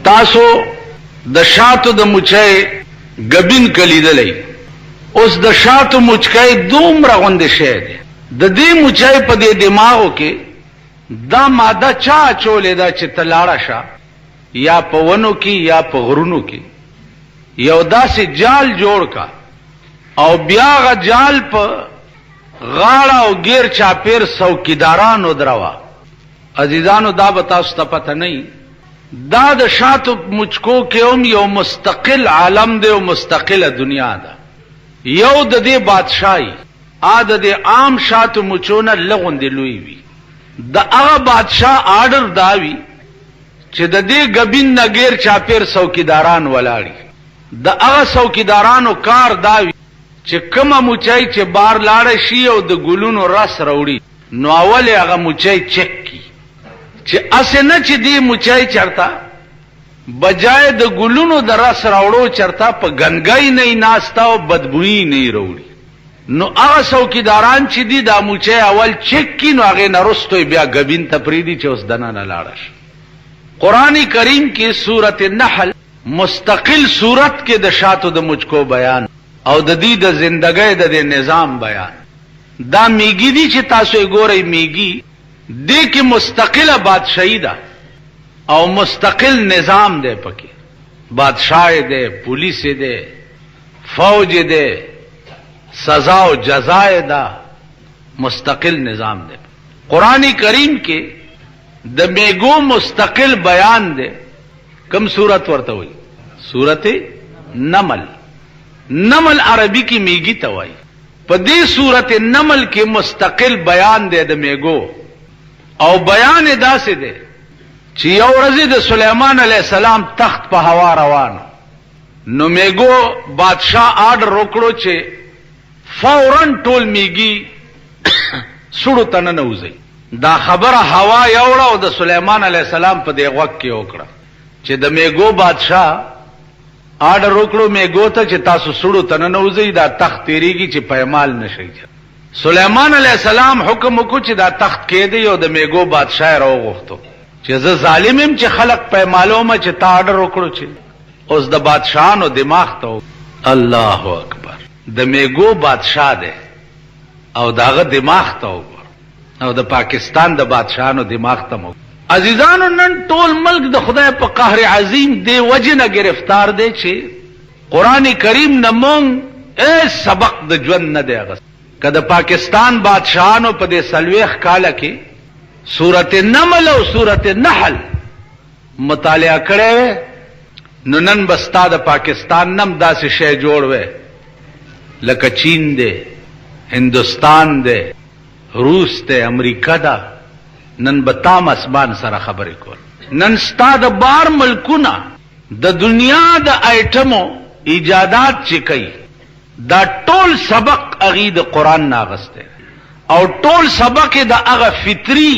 تاسو د شاتو د مچای غبین کلیدلې اوس د شاتو مچای دومره غونډه شه ده د دې مچای په دې دماغو کې دا ماده چا چولې دا چې تلاړه شه یا په ونو کې یا په غرونو کې یو داسې جال جوړ کا او بیا غ جال په غاړه او غیر چاپیر څوکیدارانو دروا. عزیزانو دا به تاسو ته پته نه دا د شاتو مچکو کې هم یو مستقل عالم دی او مستقله دنیا ده. یو د دې بادشاہي عادت د عام شاتو مچونه لغوندې لوی وي. د هغه بادشاہ آرډر داوي چې د دې غبین نګیر چاپیر څوکیداران ولاړي. د هغه څوکیدارانو کار داوي چې کومه مچای چې بار لاړ شي او د ګلونو رس راوړي نو اول هغه مچای چک کی چې اسنه چې دی مچای چرتا بجای د ګلونو د رس راوړو چرتا په غنګای نه ناستا او بدبوئی نه راوړي. نو هغه څوکیداران چې دی دا مچای اول چک کی نو هغه نرستو بیا غبین تپریدي چې اوس دنه نه لاړش. قرآن کریم کې سورۃ النحل مستقل سورت کې د شاتو د مچکو بیان او د دې د زندګۍ د نظام بیان. دا میګی دي چې تاسو یې ګورئ میګی دې کې مستقله بادشاہي ده او مستقل نظام دی پکې. بادشاہ دی، پولیس دی، فوج دی، سزا او جزا ده، مستقل نظام دی. قرآن کریم کې د میګو مستقل بیان دی. کم سورت ورته وایي؟ سورت نمل. نمل عربی کی میگی توای. په دې سورت نمل کې مستقل بیان دی د میګو او بیان داسې دی چې یو ورځ د سليمان عليه السلام تخت په هوا روان نو میګو بادشاہ آرډر وکړو چې فورن ټول میګي سړو تنه نه وځي. دا خبره هوا یوړه او د سليمان عليه السلام په دې وخت کې وکړه چې د میګو بادشاہ آرډر وکړو میګو ته چې تاسو سړو تنه نه وځي دا تخت تیریږي چې پېمال نشي. سليمان عليه السلام حکم وکړ چې دا تخت کې دی او د میګو بادشاہ راوغوښتو چې زه ظالمم چې خلق پېمالو ما چې تا آرډر وکړو چې اوس د بادشاہانو دماغ ته. الله اکبر. د میګو بادشاہ دی او داغه دماغ ته وګور او د پاکستان د بادشاہانو دماغ ته مو. عزیزانو نن ټول ملک د خدای په قهر عظیم دی وجنه گرفتار دی چې قرآن کریم نمون سبق د ژوند نه دی غس. کله پاکستان بادشاہانو په دې سلويخ کاله کې سورۃ النمل او سورۃ النحل مطالعه کړې نو نن بستا د پاکستان نم داسې شی جوړ وې لکه چین دی، هندوستان دی، روس دی، امریکا دا. نن بتام اسمان سره خبرې کول. نن ستا د بار ملکونه د دنیا د آیټمو ایجادات چې کوي دا ټول سبق اغي د قرآن ناغسته او ټول سبق د هغه فطری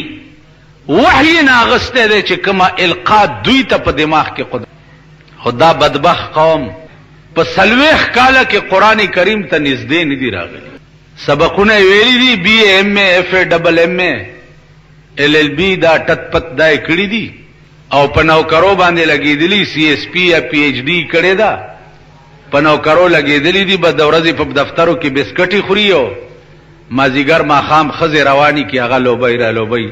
وحی ناغسته دی چې کما القا دوی ته په دماغ کې قدرت. خدا بدبخت قوم په سلويخ کاله کې قرآن کریم ته نږدې نه دی راغلی. سبقونه ویلي دي بی ایم اے اف اے ډبل ایم اے ایل ایل بی دا ټت پت دای کړی دي او په نوکرو باندې لګیدلی سی ایس پی یا پی ایچ ډی کړی دا په نوکرو لګیدلی دي به د ورځې په دفترو کې بسکټي خوري او مازیګر ماخام خزه رواني کې هغه لوبای را لوبای.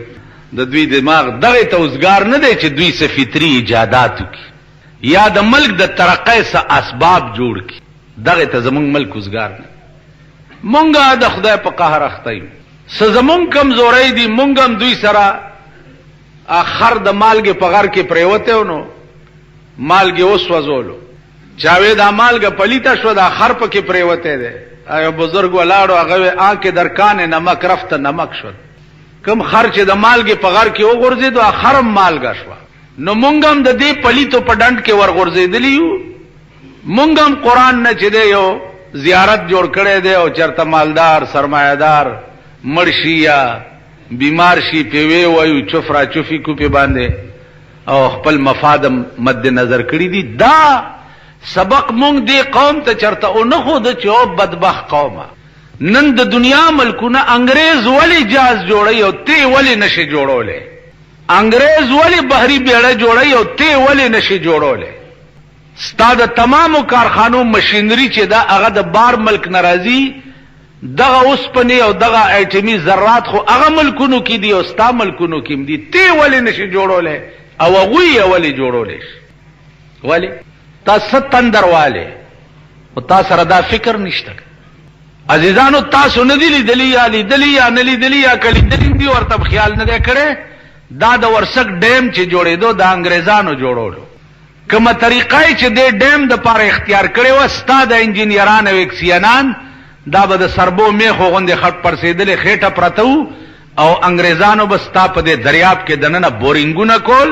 د دوی دماغ دغه توزګار نه دی چې دوی څه فطری ایجادات وکړي یا د ملک د ترقۍ څه اسباب جوړ کړي. دغه ته زمونږ ملک وزګار نه. مونږه د خدای په قهر اخته یو. سزمون کمزوري دي مونږ هم دوی سره اخر د مالګه په غر کې پریوته نو مالګه اوس وزولو چاوي د مالګه پلیته شو د اخر په کې پریوته ده. ایو بزرګ ولاړو هغه آنکه درکانه نمک رفته نمک شو. کم خرچ د مالګه په غر کې وګرځي دو اخرم مالګه شو. نو مونږ هم د دې پلیتو په ډند کې ورغورځېدلی یو. مونږ هم قرآن نه چې دی یو زیارت جوړ کړی دی او چرته مالدار سرمایدار مرشي یا بیمار شي پیوي وایو چفرا چفي کو په باندې او خپل مفاد مد نظر کړی دي. دا سبق مونږ دی قوم ته چرته او نه خو د چو بدبخت قومه. نن د دنیا ملکونه انګريز ولی جاز جوړي او تی ولی نشي جوړولې انګريز ولی بحری بیړه جوړي او ته ولی نشي جوړولې ستا د تمامو کارخانو مشینری چې دا هغه د بار ملک ناراضي دغه اوسپنې او دغه ایټمي ذرات خو هغه ملکونو کې دي او ستا ملکونو کې دي ته ولی نشي جوړولې او هغوی ولی جوړولې ولی تاسو تندرواله او تاسو سره دا فکر نشته عزیزانو تاسو نه دي لیدلی یا لیدلی یا نه لیدلی یا کلی دي ورته خیال نه کړي دا د ورسک ډیم چې جوړېدو د انګريزانو جوړولو کومه طریقې چې د ډیم د پاره اختیار کړي و ستا د انجینیران او اکسیانان دا به د سربو میخو غوندې خټ پرسېدلې خېټه پرته او انګريزانو به ستا په دې دریاب کې دننه بورینګونه کول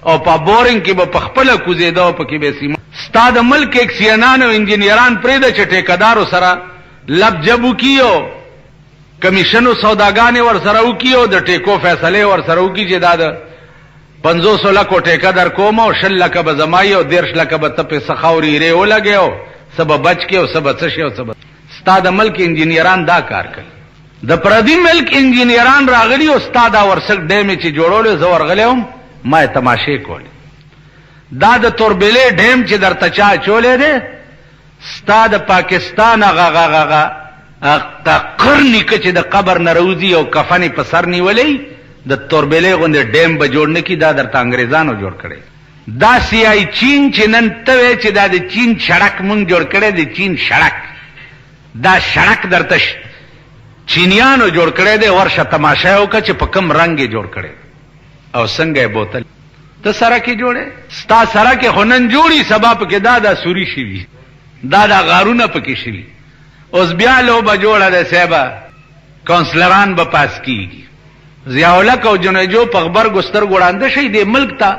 او په بورینګ کې به پخپله کوزېده او پکې به سیمه ستا د ملک اکسیانان او انجینیران پرېږده چې ټیکدارو سره لب جبو کیو کمیشنو سوداګانې ور سره وکیو د ټیکو فیصله ور سره وکي چې دا د 500 لکو ټیکه در کوم او 10 لکه به زمای او 10 لکه به ته په سخاوري ری ولګیو سبب بچ کې او سبب څه شي او سبب ستا د ملک انجینیران دا کار کوي د پردي ملک انجینیران راغلي او ستا دا ورسک ډیم چې جوړول زو ورغلم ما تماشې کول دا د توربلې ډیم چې درته چا چولې ده ستا د پاکستان غغغغ تا قرنی کچه د قبر نروزی او کفنی په سر نیولې د توربلې غوندې ډیم به جوړ نکي دا درته انګريزانو جوړ کړي دا سیای چین چې نن ته چې دا د چین سړک مونږ جوړ کړي د چین سړک دا سړک درته چینیانو جوړ کړي دی ورشه تماشا وکړه چې په کوم رنگ جوړ کړي او څنګه بوتل ته سره کې جوړه ستا سره کې هنن جوړي سبب کې دا سوري شي دا غارونه پکې شي اوس بیا لو بجوړه ده سیبا کونسلران به پاس کیږي ضیاء الحق او جنجو په خبر ګستر ګوړاند شي د ملک ته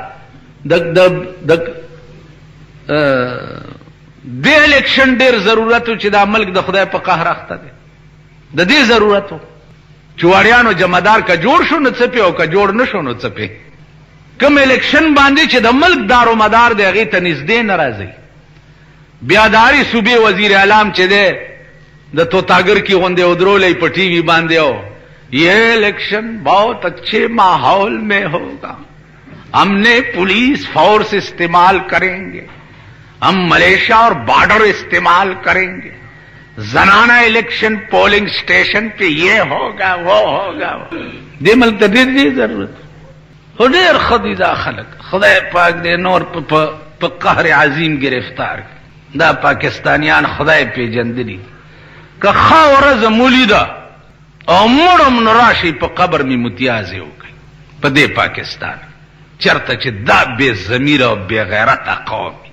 د الیکشن ډیر ضرورت چې دا ملک د خدای په قهر اخته ده د دې ضرورت چوړیانو جمعدار کا جوړ شو نه څپې او کا جوړ نشو نو څپې کوم الیکشن باندې چې د ملک دارو مدار دی هغه ته نږدې ناراضي بیاداری صوبې وزیر اعلان چې ده د توتاگر کی غوندے ادرولے پر ٹی وی باندھے ہو یہ الیکشن بہت اچھے ماحول میں ہوگا ہم نے پولیس فورس استعمال کریں گے ہم ملیشیا اور بارڈر استعمال کریں گے زنانہ الیکشن پولنگ سٹیشن پہ یہ ہوگا وہ ہوگا دے ملک دی ضرورت ہو دیر خدیدہ خلق خدا پاک دے نور پا قہر عظیم گرفتار دا پاکستانیان خدای پی جندلی که خاورز مولی دا او مرم نراشی پا قبر می متیازی ہو گئی پا دے پاکستان چرتا چه دا بے ضمیر و بے غیرت قومی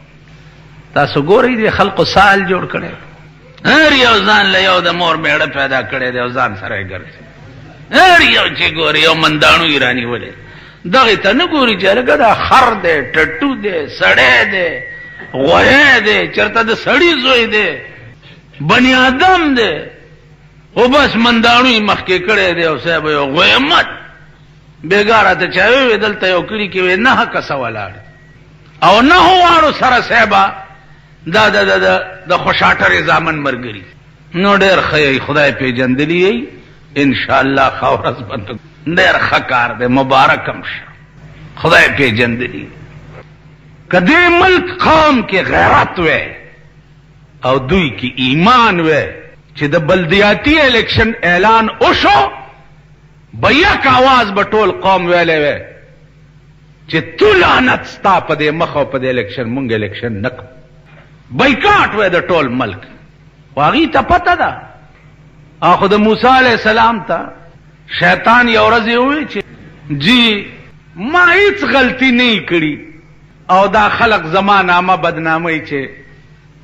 تاسو گوری دے خلق سال جوڑ کرے هر یو ځان له یو د مور میړه پیدا کړی دی او ځان سره یې ګرځي هر یو چې ګوري یو منداڼو ایرانی ولې دغه ته نه ګوري چې هلکه دا خر دی ټټو دی سړی دی غوی دی چېرته د سړي زوی دی بني آدم دی خو بس منداڼو یې مخکې کړی دی او صاحب یو غویمت بېګاره ته چا ووې دلته یو کلي کې وې 9 کسه ولاړ او 9 واړو سره صاحبه دا دا دا دا دا خوشاٹر زامن مرگری نو ډیر خی خدای پیجندلی ای انشاءاللہ خورز بند ډیر خکار دے مبارکم شه خدای پیجندلی کدی ملک قوم کی غیرت وے او دوی کی ایمان وے چې د بلدیاتی الیکشن اعلان اوشو بیک آواز بټول قوم ویلے وے چې تو لعنت ستا په دې مخ او په دې الیکشن مونږ الیکشن نکو بایکاټ وې د ټول ملک واغی ته پته ده اخو د موسی علیہ السلام ته شیطان یو ورځ وی چې جی ما هیڅ غلطی نه کړی او دا خلق زمانامه بدنامي چې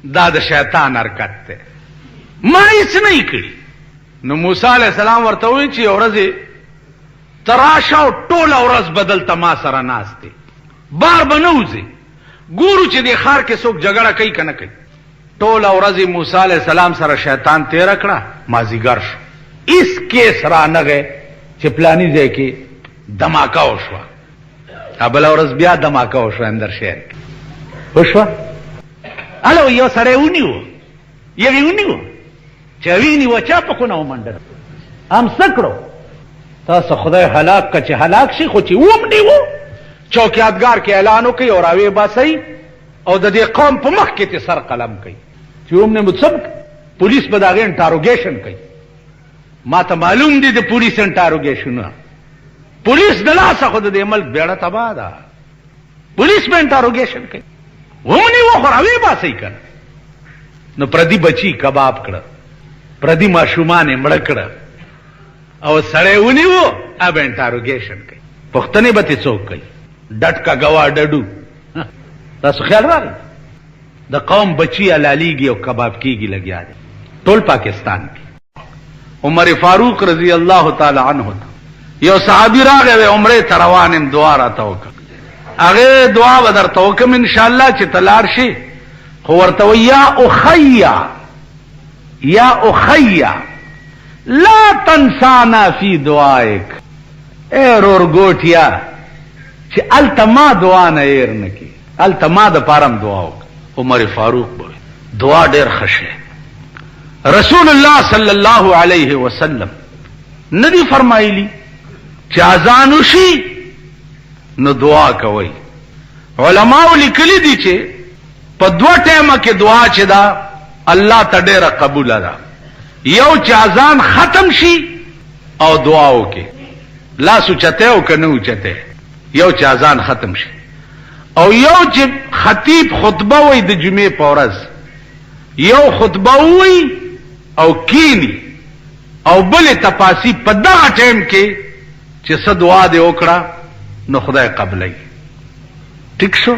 دا د شیطان حرکت ده ما هیڅ نه کړی نو موسی علیہ السلام ورته وی چې یو ورځ تراشه او ټول ورځ بدل تما سره ناشته بار بنوځي ګورو چې د خار کې څوک جګړه کوي کنه کوي ټول ورځ موسی علیہ السلام سره شیطان تیر کړه مازیګر شو اس کیس را نغه چې پلانی ځای کې دماکا وشو ابل ورځ بیا دماکا وشو اندر شهر وشو الو یو سره ونیو یوه ونیو چې ویني و چا په کو نو منډه ام سکړو تاسو خدای هلاک که چې هلاک شي خو چې وم نیو چوکیادګار کې اعلان وکړي او راوی باسي او د دې قوم په مخ کې سر قلم کوي چې وم نه متصب پولیس به دا غي انټاروګیشن کوي. ما ته معلوم دي د پولیس انټاروګیشن پولیس د لاسه خو د ملک بیړه تبا ده پولیس به انټاروګیشن کوي وم نیو خو راوی باسي کنه. نو پردي بچي کباب کړه پردي ماشومان مړ کړه او سړی ونیو اب انټاروګیشن کوي پښتنې به څوک کوي ډټ کا گوا ډډو. تاسو خیال راغی د قوم بچي علالیږي او کباب کیږي لګیا دي ټول پاکستان کې. عمر فاروق رضی الله تعالی عنہ یو صحابي راغی عمره تروانم دعا راته وکړه هغه دعا به درته وکم ان شاء الله چې تلار شي خو ورته یا اخیا لا تنسانا فی دعائک اے رورګوټیا چې التما دعا نه ير نکي التما د پارم دعا وک. عمر فاروق بوي دعا ډېر خشه رسول الله صلی الله علیه وسلم ندی فرمایلی چې اذان وشي نو دعا کوي. علماء لیکلي دي چې په دوه ټیمه کې دعا چې دا الله ته ډېره قبول ده. یو چې اذان ختم شي او دعا وکي لاس اوچته او کنه اوچته یو چې اذان ختم شي او یو چې خطیب خطبه وای د جمعې په ورځ یو خطبه وای او کینی او بل تپاسی په دغه ټیم کې چې څه دعا دې وکړه نو خدای قبلای. ٹھیک شو.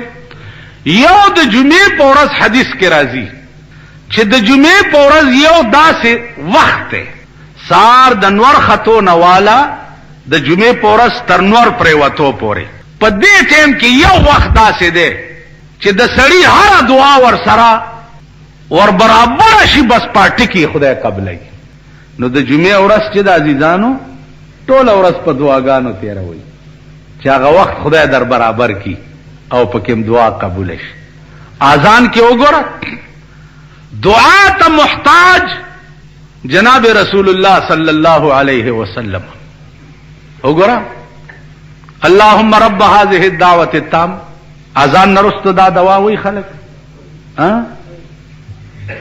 یو د جمعې په ورځ حدیث کې راځي چې د جمعې په ورځ یو داسې وخت دی سار د نور خطو نوالا د جمعې په ورځ تر نور پریوتو پورې په دې ټیم کې یو وخت داسې دی چې د سړي هر دعا ور سره ور برابر شي بس پټی کې خدای قبلای. نو د جمعې ورځ چې د عزیزانو ټول ورځ په دعاګانو تیروي چې هغه وخت خدای در برابر کی او پکې دعا قبول شي. اذان کې وګوره دعا ته محتاج جناب رسول الله صلی الله علیه وسلم. وګوره اللهم رب هذه الدعوه التام اذان نرست دا دعا وی خلق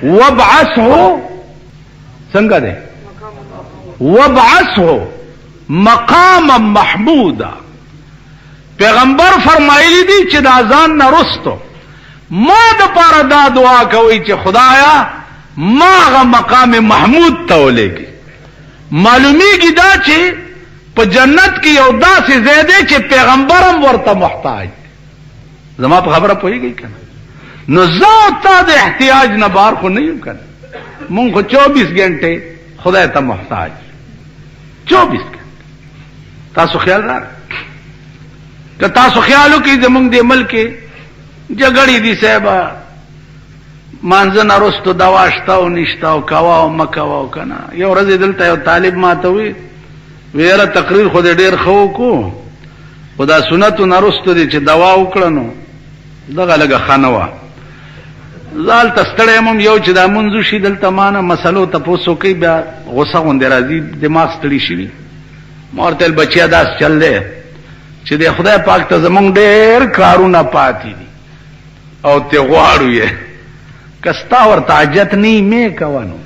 وابعثه څنګه ده وابعثه مقاما محمودا. پیغمبر فرمایلی دی چې د اذان نرستو ما د پاره دا دعا کوي چې خدایا ما غ مقام محمود ته ولېږي. معلومیږي دا چې په جنت کې یو داسې ځای دی چې پیغمبرم ورته محتاج. زما په خبره پوهېږئ کنه. نو زه تا د احتیاج نه بار خو نه یم کنه مونږ خو 24 غنټې خدای ته محتاج 24 غنټې. تاسو خیال را که تاسو خیال وکړئ زمونږ دې ملک کې جګړې دي صاحبه مانځه نه رستو دوا شته او نشته او کوا او مکوا او کنه. یو ورځ دلته یو طالب ماته وی ویره تقریر خو دې ډېر ښه وکړو خو دا سنتو نه رستو دي چې دوا وکړه نو دغه لږه ښه نه وه. زال ته ستړی یم یو چې دا منځ شي دلته ما نه مسلو تپوس وکړي بیا غوسه غوندې راځي دماغ ستړي شوي. ما ورته ویل بچیا داس چل دی چې د خدای پاک ته زمونږ ډېر کارونه پاتې دي او ته غواړو یې که ستا ورته حاجت نه مې کوه نو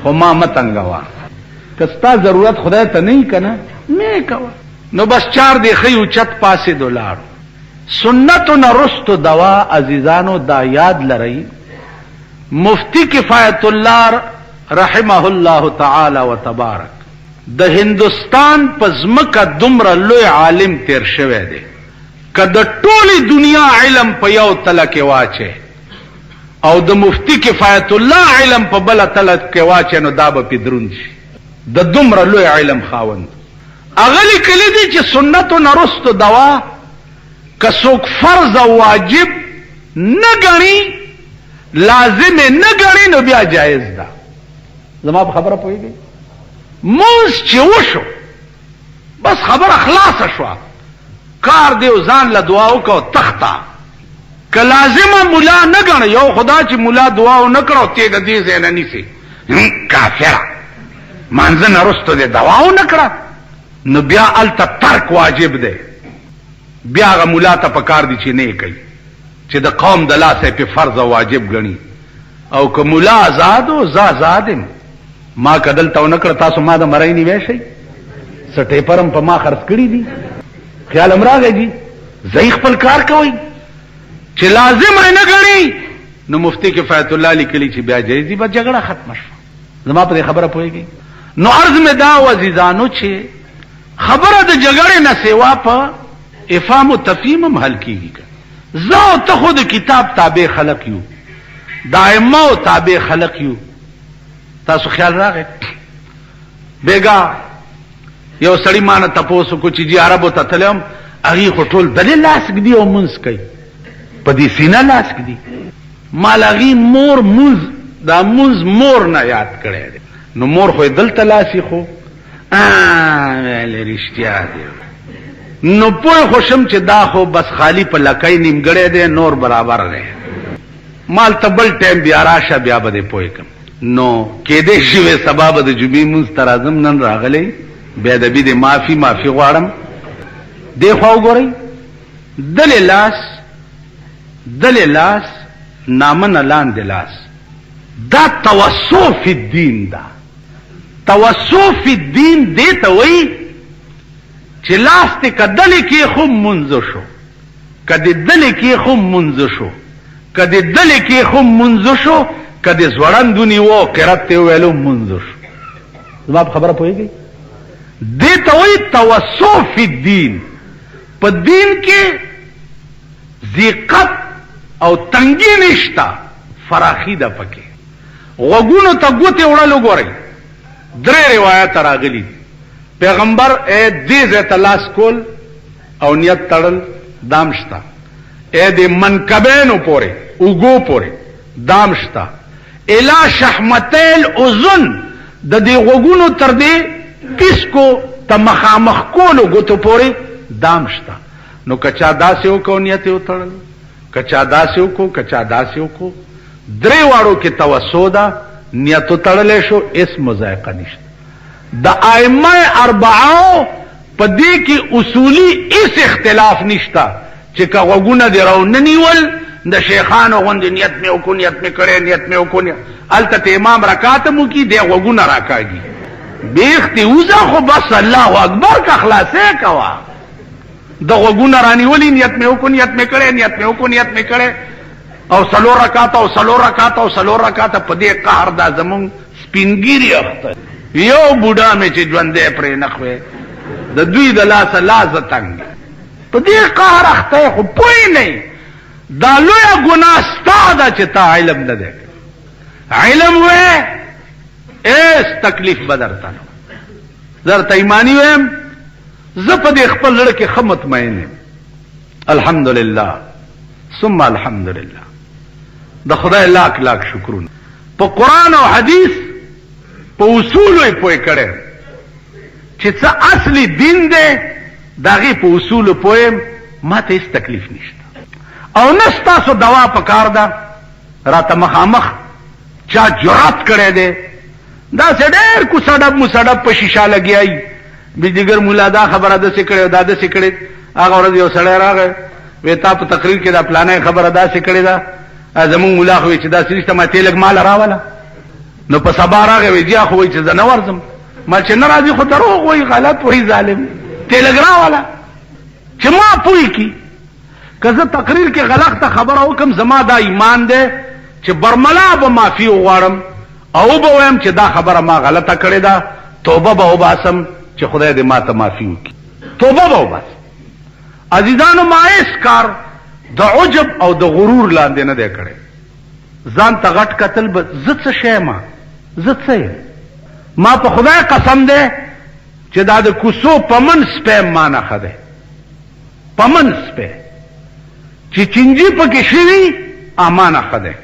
خو ما مه تنګوه که ستا ضرورت خدای ته نه که نه مې کوه. نو بس 4 دیخی اوچت پاسې ولاړو. سنتو نه رستو دوا عزیزانو دا یاد لرئ مفتی کفایت الله رحمه الله تعالی و تبارک د هندوستان په ځمکه دومره لوی عالم تیر شوی دی که د ټولې دنیا علم په یو تله کې واچي او د مفتی کفایت الله علم په بله تله کې واچي نو دا به پې دروند شي. د دومره لوی علم خاوند هغه لیکلي دي چې سنتو نه رستو دوا که څوک فرض او واجب نه ګڼي لازم نه ګڼي نو بیا جایز ده. زما په خبره پوهېږئ مونځ چې وشو بس خبره خلاصه شوه کار دی ځان له دعا وکړه تخته که لازمه ملا نه ګڼه یو خدا چې ملا دعا ونه کړه ته د دې ځای نه نیسي کافره مانځه نه رستو دې دعا ونه کړه نو بیا الته ترک واجب دی. بیا هغه ملا ته پکار دي چې نه کوي، چې د قوم د لاسه په فرض او واجب غني. او که ملا آزاد او ز آزادم ما کدل تو نکړه تاسو ما د مړی نیوي شي سټې پرم په ما خرڅ کړی دي. خیال امراغه جی زئی خپل کار کوي چې لازم نه غني. نو مفتی کفایت الله لیکلی چې بیا جایز دي، بس جګړه ختم شوه. زما په خبره پوهیږي. نو عرض می دا وزیزانو چې خبره د جګړې نه سیوا په افهام او تفهیم هم حل کیږي. زه ته خود کتاب تابع خلق یو، دائمه او تابع خلق یو. تاسو خیال راغی بیگا یو سړی مان تاسو کو چې جی عربو ته تلم اغي خټول دلیل لاس کدي او منس کوي په دې سینه لاس کدي مالغي مور موز دا موز مور نه یاد کړي. نو مور خو دل تلاسي خو ول رښتیا دی. نو په خوشم چې دا خو بس خالی په لکای نیمګړې دی، نور برابر دی. مال تبل ټیم بیا راشه بیا به پوي کم. نو کې دې شوی سبب د جمعې مونږ تر اعظم نن راغلی بیا د دې معافي غواړم. دی خو وګورئ دل لاس نامن لاندې لاس دا توسع فی الدین. دا توسع فی الدین دی ته وایي چې لاس ته کدل کې خو منځ شو، کدی دل کې خو منځ شو، کدی دل کې خو منځ شو، کدی زوړندونی وو قرات ته ویلو منځ شو. زما خبره پوهیږي. دې ته وایي توسع فی الدین. په دین کې ضیقت او تنګي نشتا، فراخی ده پکې. غوګونو ته ګوتې وړل وګورئ. درې روایت راغلي پیغمبر دې ځای ته لاس کول او نیت تړل دام شتا. دې منکبینو پورې اوګو پورې دام شتا. الا شحمتیل اذن د دې غوګونو تر دې کس کو ته مخامخ کولو ګوتو پورې دام شتا. نو کچا داسې وکړو نیت یې وتړل، کچا داسې وکړو، کچا داسې وکړو. درې واړو کې توسع ده، نیت وتړلی شو، هیڅ مضایقه نشته. د ائمه اربعو په دې کې اصولي هیڅ اختلاف نشته چې که غوږونه دې راوننیول د شیخانو غوندې نیت مې وکړو، نیت مې کړی، نیت مې وکړو. هلته امام رکعت مو کي دی غوږونه راکاږي بیختي وزه خو بس الله اکبر کا خلاصې کوه. د غوږونه رانیولي نیت مې وکړو، نیت مې کړی، نیت مې وکړو، نیت مې کړی. او څلور رکعاته او څلور رکعاته او څلور رکعاته په دې قهر دا زمونږ سپینګیري اخته. یو بوډا مې چې ژوندی پرې نخوې د دوی د لاسه لاسه تنګ په دې قهر اخته خو پوه نه. دا لویه ګناه ستا ده چې تا علم نه دی. علم وې ایس تکلیف به درته نه درته ایماني ویم. زه په دې خپل زړه کې ښه مطمئن یم. الحمدلله ثم الحمدلله. د خدای لاک لاک شکرونه. په قرآن او حدیث په اصولو یې پوه کړی چې څه اصلي دین دی د هغې په اصولو پوه یم. ما ته هېڅ تکلیف نشته او نه ستاسو دوا په کار ده راته مخامخ چا جرات کړی دی. داسې ډېر کوڅډب موسډب په شیشه لګیایي بجلیګر مولا دا خبره داسې کړې دا داسې کړې. هغه ورځ یو سړی راغی وی تا په تقریر کې دا پلانه خبره داسې کړې ده زمونږ مولا خو چې داسې نشته ما ته لږ مال راوله. نو په سبا راغی وی جی خو وایي چې زه نه ورځم. ما چې نه راځي خو دروغ وایي غلط وایي ظالم ته لږ راوله چې ما پوه کړي. که زه تقریر کې غلطه خبره وکړم زما دا ایمان دی چې برملا به معافي وغواړم او به وایم چې دا خبره ما غلطه کړې ده، توبه به وباسم چې خدای دې ما ته معافي وکړي. توبه به وباسم. عزیزانو ما هیڅ کار د عجب او د غرور لاندې نه دی کړی. ځان ته غټ کتل به زه څه شی ما زه څه یم. ما په خدای قسم دی چې دا د کوڅو په منځ سپی ما نه ښه دی. په منځ سپی چې چینجي پکې شوي ما نه ښه دی.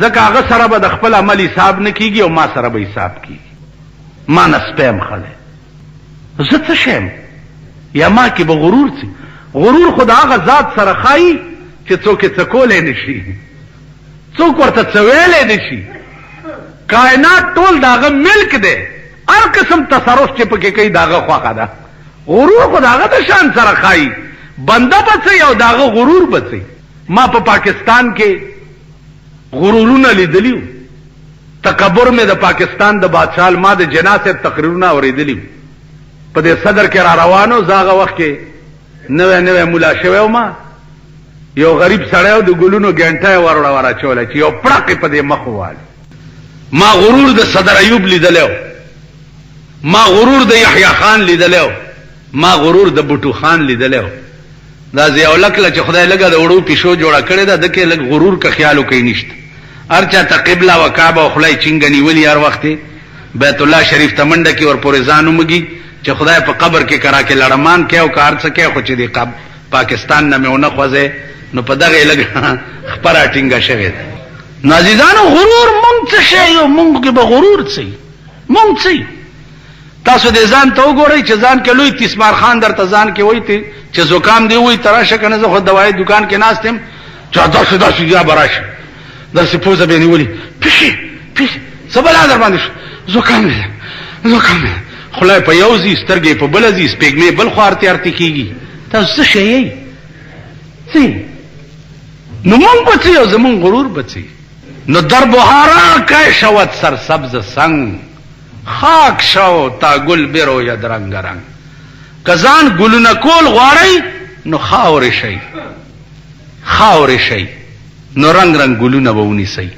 ځکه هغه سره به د خپل عمل حساب نه کېږي او ما سره به حساب کېږي. ما نه سپی م ښه دی. زه څه شی یم یا ما کې به غرور څه. غرور خو د هغه ذات سره ښایي چې څوک یې څه کولی نه شي، څوک ورته څه ویلی نه شي. کائنات ټول د هغه ملک دی هر قسم تصرف چې پکې کوي داغه خواخه ده. غرور خو داغه د شان سره خایي، بنده بڅي او داغه غرور بڅي. ما په پاکستان کې غرورونه لیدلیو، تکبر مې د پاکستان د بادشاہ ما د جناسه تقریرونه اوریدلیو. په دې صدر کې را روانو زاغه وخت کې نوې مولا شوی ما یو غریب سړیو د ګلونو ګنټه ورا چوله چې یو پړق په دې مخ وواله. ما غرور د صدر ایوب لیدلو، ما غرور د یحیی خان لیدلو، ما غرور د بوټو خان لیدلو. دا ضیاء الحق چې خدای لګا د وړو پیشو جوړه کړی دا دکې لګ غرور کا خیالو کوي نشته. ارچا ته قبله او کعبه او خلای چنګنی ولی هر وخت بیت الله شریف ته منډه کې ور پورې ځانو مګي چې خدای په قبر کې کرا کې لړمان کې او کار څه کې خو چې دی پاکستان نه مېونه خوځه نو په دغه لګ خبره ټینګه شوه. نازیدانو غرور مونږ څه شی یو، مونږ کې به غرور څه مونږ څه. تاسو دې ځان ته وګورئ چې ځان کې لوی تسمار خان درته ځان کې وایي چې زکام دی وایي تراشه کنه زه خو دوايي دکان کې ناستم چا داسې یا براشه داسې پوزه به نیولي پیش سبا در باندې زکام خلای په یو ځي سترګې په بل ځي سپېګمې بل خو ارتي کیږي. تاسو څه شی څه نو مونږ بچي او زمون غرور بچي. نو در بهارا که شود سرسبز سنگ، خاک شو تا گل برو ید رنگ رنگ. کزان گلونه کول غواړی نو خاور شي نو رنگ رنگ گلونه به ونیسئ.